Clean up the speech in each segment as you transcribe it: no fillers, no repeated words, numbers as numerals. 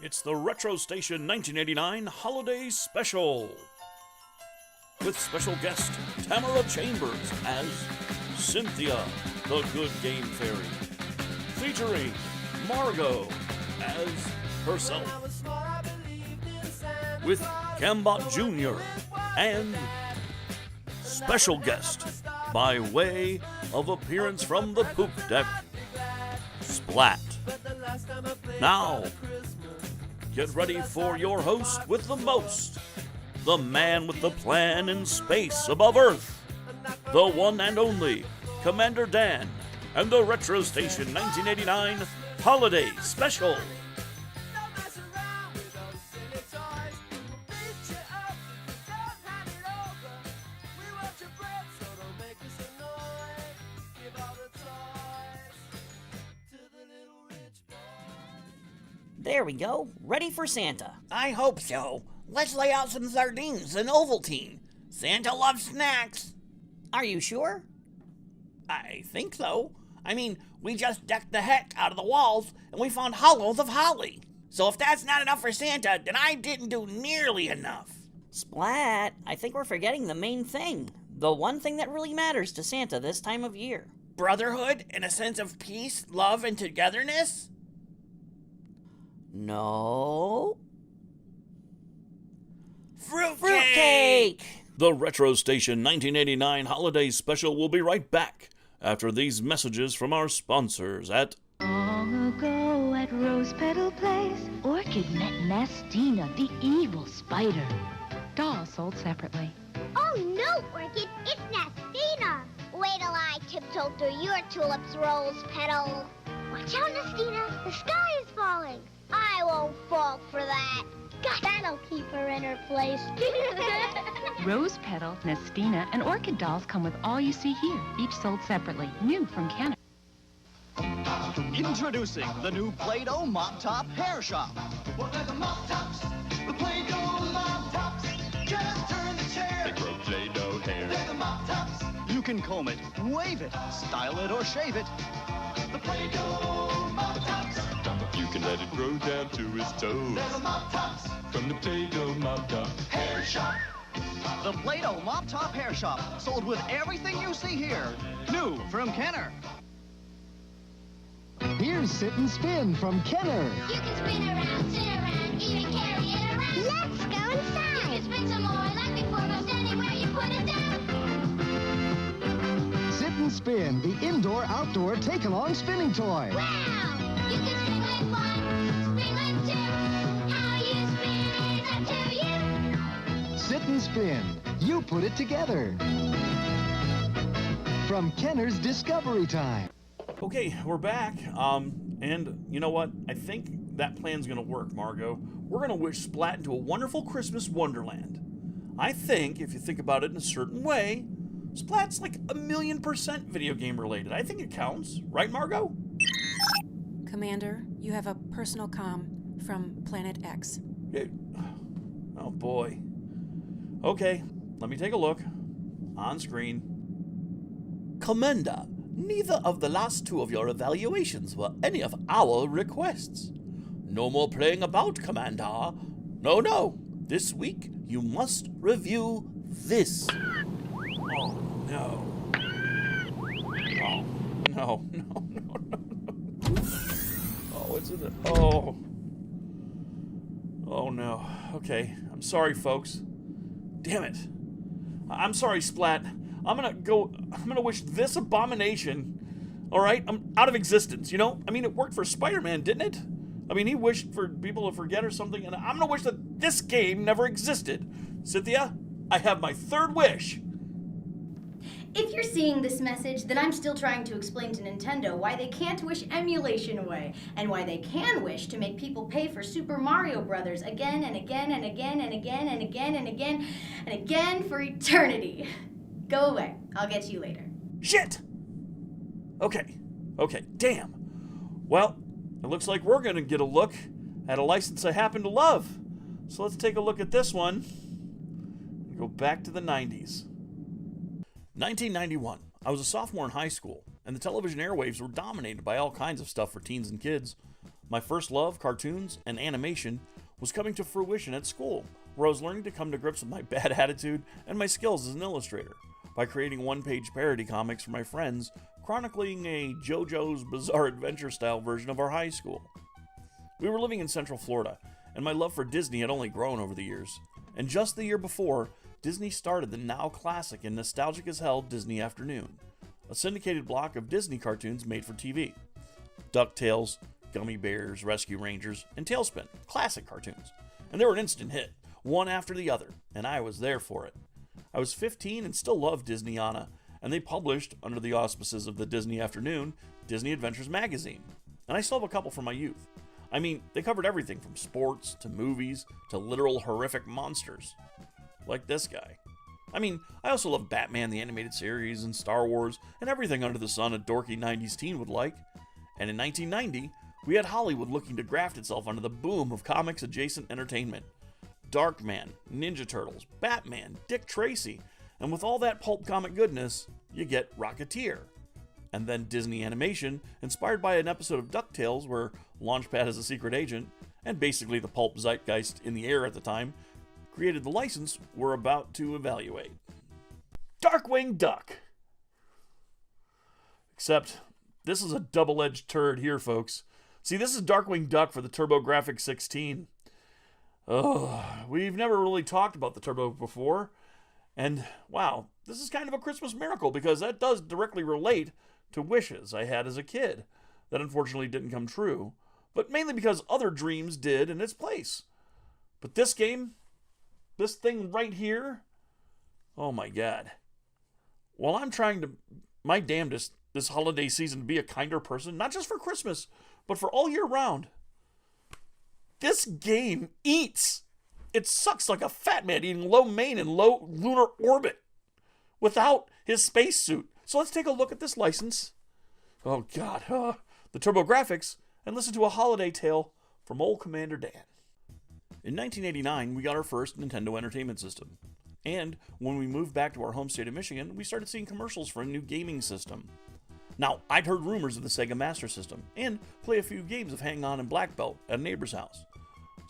It's the Retro Station 1989 Holiday Special. With special guest Tamara Chambers as Cynthia, the Good Game Fairy. Featuring Margot as herself. With Cambot Jr. and special guest by way of appearance from the poop deck, Splat. Now, get ready for your host with the most, the man with the plan in space above Earth, the one and only Commander Dan, and the Retro Station 1989 Holiday Special. There we go, ready for Santa. I hope so. Let's lay out some sardines and Ovaltine. Santa loves snacks. Are you sure? I think so. I mean, we just decked the heck out of the walls and we found hollows of holly. So if that's not enough for Santa, then I didn't do nearly enough. Splat, I think we're forgetting the main thing. The one thing that really matters to Santa this time of year. Brotherhood and a sense of peace, love, and togetherness? No. Fruitcake! The Retro Station 1989 Holiday Special will be right back after these messages from our sponsors at... Long ago at Rose Petal Place, Orchid met Nastina, the evil spider. Dolls sold separately. Oh no, Orchid, it's Nastina. Wait till I tiptoe through your tulips, Rose Petal. Watch out, Nastina, the sky is falling. I won't fall for that. God, that'll keep her in her place. Rose Petal, Nastina, and Orchid dolls come with all you see here, each sold separately, new from Canada. Introducing the new Play-Doh Mop Top Hair Shop. What are the mop tops? The Play-Doh mop tops. Just turn the chair. They grow Play-Doh hair. They're the mop tops. You can comb it, wave it, style it, or shave it. The Play-Doh mop tops. You can let it grow down to its toes. They're the mop tops. From the Play-Doh Mop Top Hair Shop. The Play-Doh Mop Top Hair Shop, sold with everything you see here. New from Kenner. Here's Sit and Spin from Kenner. You can spin around, sit around, even carry it around. Let's go inside. You can spin some more, like before, most anywhere you put it down. Sit and Spin, the indoor-outdoor take-along spinning toy. Wow! You can spin like one, spin like two. How you spin is up to you. Sit and Spin, you put it together. From Kenner's Discovery Time. Okay, we're back, and you know what? I think that plan's gonna work, Margot. We're gonna wish Splat into a wonderful Christmas wonderland. I think, if you think about it in a certain way, Splat's like 1,000,000% video game related. I think it counts, right, Margot? Commander, you have a personal comm from Planet X. Oh boy. Okay, let me take a look. On screen. Commander, neither of the last two of your evaluations were any of our requests. No more playing about, Commander. No. This week, you must review this. Oh, no. Oh, no. Oh, it's in the... Oh. Oh, no. Okay, I'm sorry, folks. Damn it. I'm sorry, Splat. I'm gonna wish this abomination, alright, out of existence, you know? I mean, it worked for Spider-Man, didn't it? I mean, he wished for people to forget or something, and I'm gonna wish that this game never existed. Cynthia, I have my third wish. If you're seeing this message, then I'm still trying to explain to Nintendo why they can't wish emulation away, and why they can wish to make people pay for Super Mario Brothers again and again and again and again and again and again and again for eternity. Go away. I'll get to you later. Shit! Okay, damn. Well, it looks like we're gonna get a look at a license I happen to love. So let's take a look at this one. Go back to the 90s. 1991. I was a sophomore in high school, and the television airwaves were dominated by all kinds of stuff for teens and kids. My first love, cartoons and animation, was coming to fruition at school, where I was learning to come to grips with my bad attitude and my skills as an illustrator by creating one-page parody comics for my friends, chronicling a JoJo's Bizarre Adventure style version of our high school. We were living in Central Florida, and my love for Disney had only grown over the years. And just the year before, Disney started the now classic and nostalgic as hell Disney Afternoon, a syndicated block of Disney cartoons made for TV. DuckTales, Gummy Bears, Rescue Rangers, and Tailspin, classic cartoons. And they were an instant hit, one after the other, and I was there for it. I was 15 and still loved Disneyana, and they published, under the auspices of the Disney Afternoon, Disney Adventures magazine. And I still have a couple from my youth. I mean, they covered everything from sports to movies to literal horrific monsters. Like this guy. I mean, I also love Batman the Animated Series and Star Wars and everything under the sun a dorky 90s teen would like. And in 1990, we had Hollywood looking to graft itself onto the boom of comics-adjacent entertainment. Darkman, Ninja Turtles, Batman, Dick Tracy, and with all that pulp comic goodness, you get Rocketeer. And then Disney Animation, inspired by an episode of DuckTales where Launchpad is a secret agent, and basically the pulp zeitgeist in the air at the time, created the license we're about to evaluate. Darkwing Duck! Except, this is a double-edged turd here, folks. See, this is Darkwing Duck for the TurboGrafx 16. We've never really talked about the Turbo before, and wow, this is kind of a Christmas miracle because that does directly relate to wishes I had as a kid that unfortunately didn't come true, but mainly because other dreams did in its place. But this game, this thing right here, oh my god. While I'm trying to my damnedest this holiday season to be a kinder person, not just for Christmas, but for all year round, this game eats. It sucks like a fat man eating lo mein in low lunar orbit without his spacesuit. So let's take a look at this license. Oh god, the TurboGrafx, and listen to a holiday tale from old Commander Dan. In 1989, we got our first Nintendo Entertainment System. And when we moved back to our home state of Michigan, we started seeing commercials for a new gaming system. Now, I'd heard rumors of the Sega Master System, and play a few games of Hang On and Black Belt at a neighbor's house.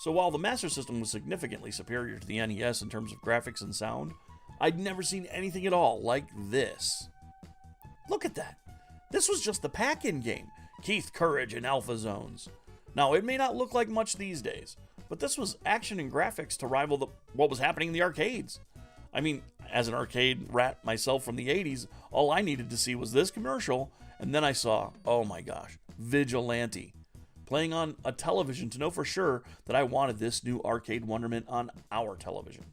So while the Master System was significantly superior to the NES in terms of graphics and sound, I'd never seen anything at all like this. Look at that. This was just the pack-in game, Keith Courage and Alpha Zones. Now, it may not look like much these days, but this was action and graphics to rival what was happening in the arcades. I mean, as an arcade rat myself from the 80s, all I needed to see was this commercial, and then I saw, oh my gosh, Vigilante, playing on a television to know for sure that I wanted this new arcade wonderment on our television.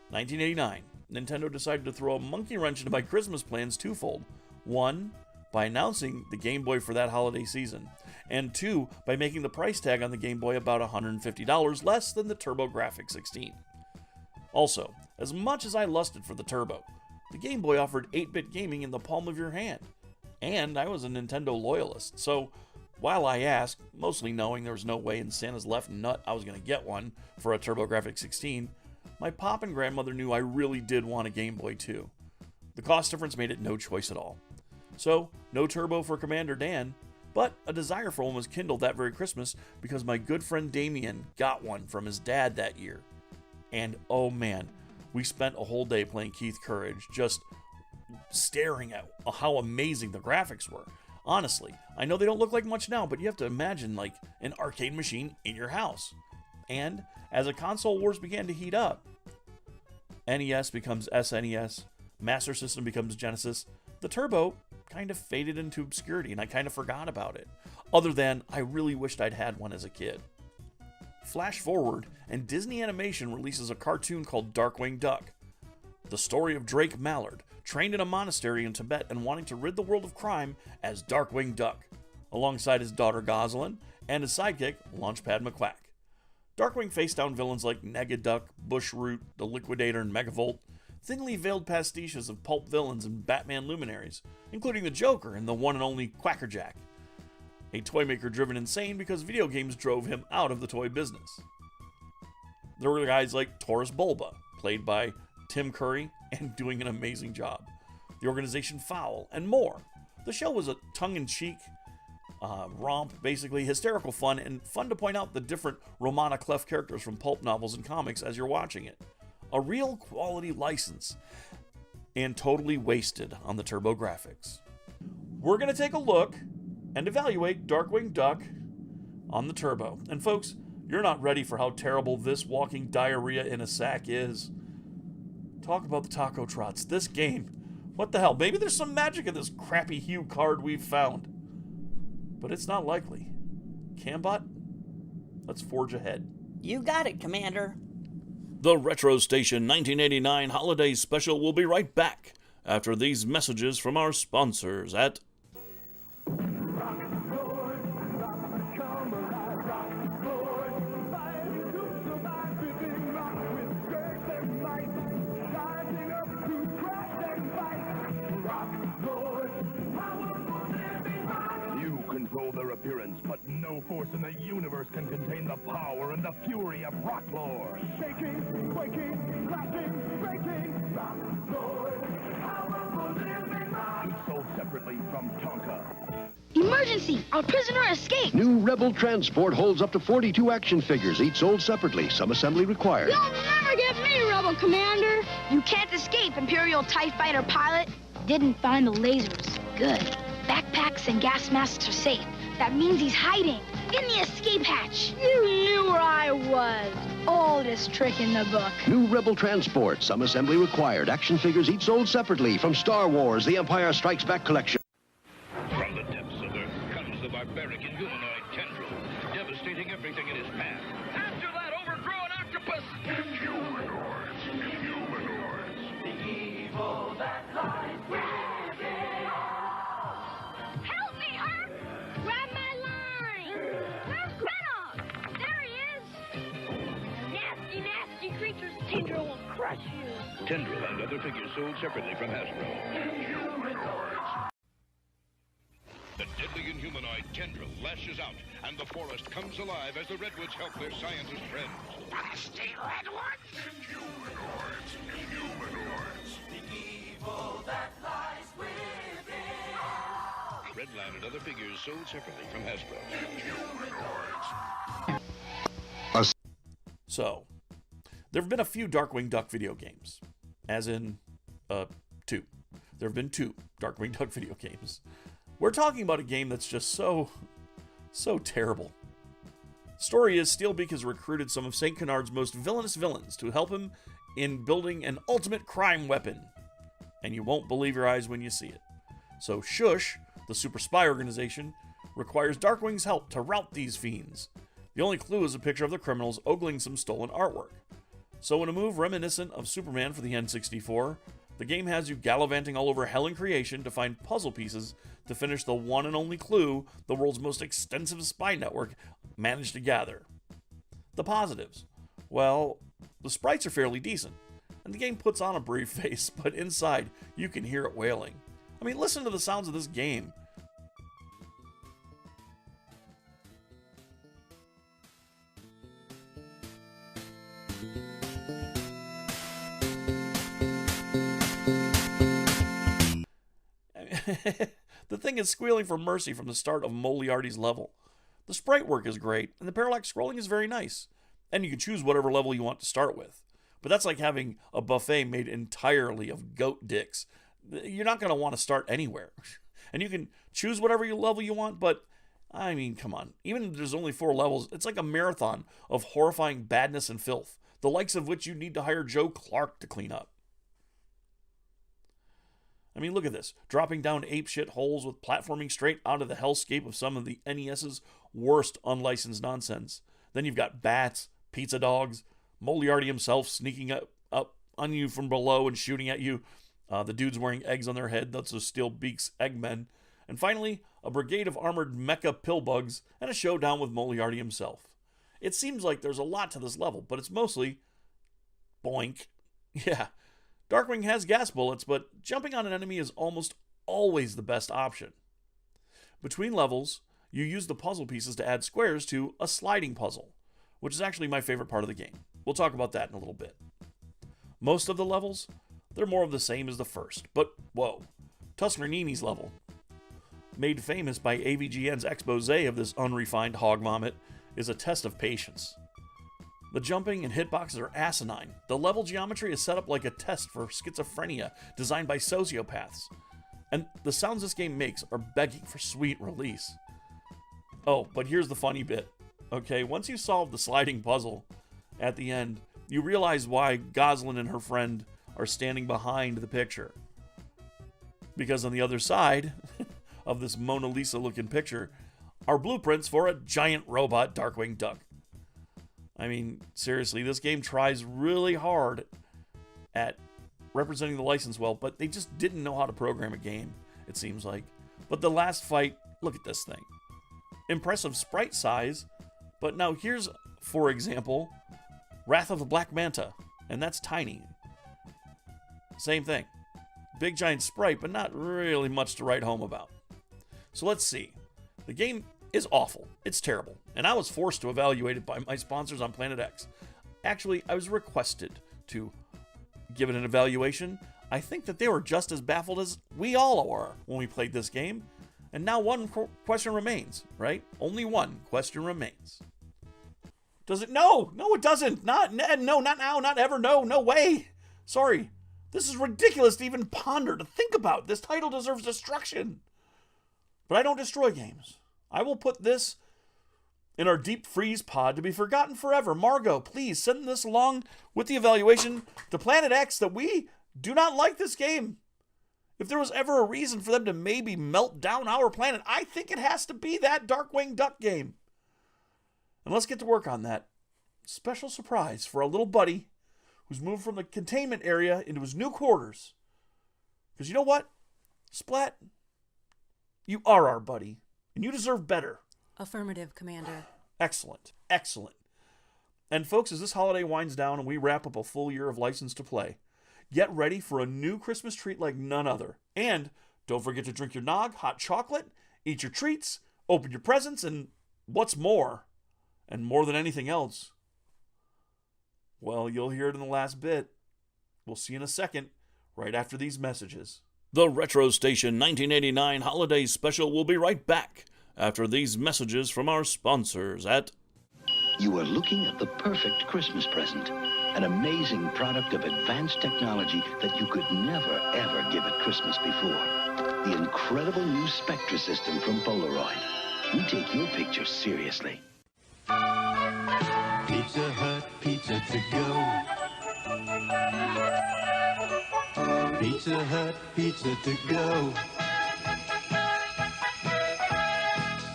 1989, Nintendo decided to throw a monkey wrench into my Christmas plans twofold. One, by announcing the Game Boy for that holiday season, and two, by making the price tag on the Game Boy about $150 less than the TurboGrafx 16. Also, as much as I lusted for the Turbo, the Game Boy offered 8-bit gaming in the palm of your hand, and I was a Nintendo loyalist, so while I asked, mostly knowing there was no way in Santa's left nut I was going to get one for a TurboGrafx 16, my pop and grandmother knew I really did want a Game Boy too. The cost difference made it no choice at all. So, no Turbo for Commander Dan, but a desire for one was kindled that very Christmas because my good friend Damien got one from his dad that year. And oh man, we spent a whole day playing Keith Courage, just staring at how amazing the graphics were. Honestly, I know they don't look like much now, but you have to imagine like an arcade machine in your house. And as the console wars began to heat up, NES becomes SNES, Master System becomes Genesis, the Turbo kind of faded into obscurity and I kind of forgot about it. Other than I really wished I'd had one as a kid. Flash forward, and Disney Animation releases a cartoon called Darkwing Duck. The story of Drake Mallard, trained in a monastery in Tibet and wanting to rid the world of crime as Darkwing Duck, alongside his daughter Gosalyn and his sidekick, Launchpad McQuack. Darkwing faced down villains like Negaduck, Bushroot, the Liquidator, and Megavolt, thinly veiled pastiches of pulp villains and Batman luminaries, including the Joker and the one and only Quackerjack, a toy maker driven insane because video games drove him out of the toy business. There were guys like Taurus Bulba, played by Tim Curry, and doing an amazing job, the organization Fowl, and more. The show was a tongue-in-cheek romp, basically hysterical fun, and fun to point out the different Romana Clef characters from pulp novels and comics as you're watching it. A real quality license, and totally wasted on the turbo graphics. We're going to take a look and evaluate Darkwing Duck on the turbo. And folks, you're not ready for how terrible this walking diarrhea in a sack is. Talk about the taco trots. This game, what the hell? Maybe there's some magic in this crappy hue card we've found. But it's not likely. Cambot, let's forge ahead. You got it, Commander. The Retro Station 1989 Holiday Special will be right back after these messages from our sponsors at their appearance, but no force in the universe can contain the power and the fury of Rock Lord. Shaking, quaking, crashing, breaking, Rock Lord, powerful living rock. Each sold separately from Tonka. Emergency! Our prisoner escaped! New Rebel Transport holds up to 42 action figures, each sold separately. Some assembly required. You'll never get me, Rebel Commander! You can't escape, Imperial TIE Fighter pilot. Didn't find the lasers. Good. Backpacks and gas masks are safe. That means he's hiding in the escape hatch. You knew where I was. Oldest trick in the book. New Rebel Transport, some assembly required. Action figures each sold separately from Star Wars, The Empire Strikes Back collection. From the depths of Earth comes the barbaric and humanoid tendril, devastating everything in his path. After that overgrown octopus! Inhumanoids! Inhumanoids! The evil that lies within. Help me, Herb! Grab my line! Where's Benos? There he is! Nasty, nasty creatures, Tendril will crush you. Tendril and other figures sold separately from Hasbro. Inhumanoids! The deadly Inhumanoid Tendril lashes out, and the forest comes alive as the Redwoods help their scientist friends. Nasty Redwoods! Inhumanoids! Inhumanoids! The evil that lies within. Redline and other figures sold separately from Hasbro. Inhumanoids! So, there have been a few Darkwing Duck video games. As in, two. There have been two Darkwing Duck video games. We're talking about a game that's just so terrible. Story is Steelbeak has recruited some of St. Canard's most villainous villains to help him in building an ultimate crime weapon. And you won't believe your eyes when you see it. So Shush, the super spy organization, requires Darkwing's help to rout these fiends. The only clue is a picture of the criminals ogling some stolen artwork. So in a move reminiscent of Superman for the N64, the game has you gallivanting all over hell and creation to find puzzle pieces to finish the one and only clue the world's most extensive spy network managed to gather. The positives. Well, the sprites are fairly decent, and the game puts on a brave face, but inside you can hear it wailing. I mean, listen to the sounds of this game. The thing is squealing for mercy from the start of Moliarty's level. The sprite work is great, and the parallax scrolling is very nice. And you can choose whatever level you want to start with. But that's like having a buffet made entirely of goat dicks. You're not going to want to start anywhere. And you can choose whatever level you want, but, I mean, come on. Even if there's only 4 levels, it's like a marathon of horrifying badness and filth, the likes of which you need to hire Joe Clark to clean up. I mean, look at this. Dropping down apeshit holes with platforming straight out of the hellscape of some of the NES's worst unlicensed nonsense. Then you've got bats, pizza dogs, Moliarty himself sneaking up on you from below and shooting at you. The dudes wearing eggs on their head, that's the Steelbeak's Eggmen. And finally, a brigade of armored mecha pillbugs and a showdown with Moliarty himself. It seems like there's a lot to this level, but it's mostly boink. Yeah. Darkwing has gas bullets, but jumping on an enemy is almost always the best option. Between levels, you use the puzzle pieces to add squares to a sliding puzzle, which is actually my favorite part of the game. We'll talk about that in a little bit. Most of the levels, they're more of the same as the first, but whoa, Tuscanini's level. made famous by AVGN's expose of this unrefined hog vomit, is a test of patience. The jumping and hitboxes are asinine. The level geometry is set up like a test for schizophrenia designed by sociopaths. And the sounds this game makes are begging for sweet release. Oh, but here's the funny bit. Okay, once you solve the sliding puzzle at the end, you realize why Goslin and her friend are standing behind the picture. Because on the other side of this Mona Lisa looking picture are blueprints for a giant robot Darkwing Duck. I mean, seriously, this game tries really hard at representing the license well, but they just didn't know how to program a game, it seems like. But the last fight, look at this thing. Impressive sprite size, but now here's, for example, Wrath of the Black Manta, and that's tiny. Same thing. Big giant sprite, but not really much to write home about. So let's see. The game is awful. It's terrible. And I was forced to evaluate it by my sponsors on Planet X. Actually, I was requested to give it an evaluation. I think that they were just as baffled as we all were when we played this game. And now one question remains, right? Only one question remains. Does it? No, it doesn't. No, not now, not ever. No way. Sorry. This is ridiculous to even ponder, to think about. This title deserves destruction. But I don't destroy games. I will put this in our deep freeze pod to be forgotten forever. Margot, please send this along with the evaluation to Planet X that we do not like this game. If there was ever a reason for them to maybe melt down our planet, I think it has to be that Darkwing Duck game. And let's get to work on that. Special surprise for our little buddy who's moved from the containment area into his new quarters. Because you know what? Splat, you are our buddy, and you deserve better. Affirmative, Commander. Excellent. And folks, as this holiday winds down and we wrap up a full year of License to Play, get ready for a new Christmas treat like none other. And don't forget to drink your nog, hot chocolate, eat your treats, open your presents, and what's more, and more than anything else, well, you'll hear it in the last bit. We'll see you in a second, right after these messages. The Retro Station 1989 Holiday Special will be right back after these messages from our sponsors at... You are looking at the perfect Christmas present. An amazing product of advanced technology that you could never, ever give at Christmas before. The incredible new Spectra system from Polaroid. We take your pictures seriously. Pizza Hut, pizza to go. Pizza Hut, pizza to go.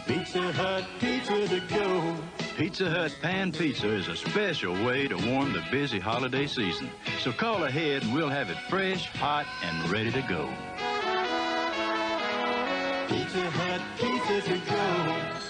Pizza Hut, pizza to go. Pizza Hut Pan Pizza is a special way to warm the busy holiday season. So call ahead and we'll have it fresh, hot, and ready to go. Pizza Hut, pizza to go.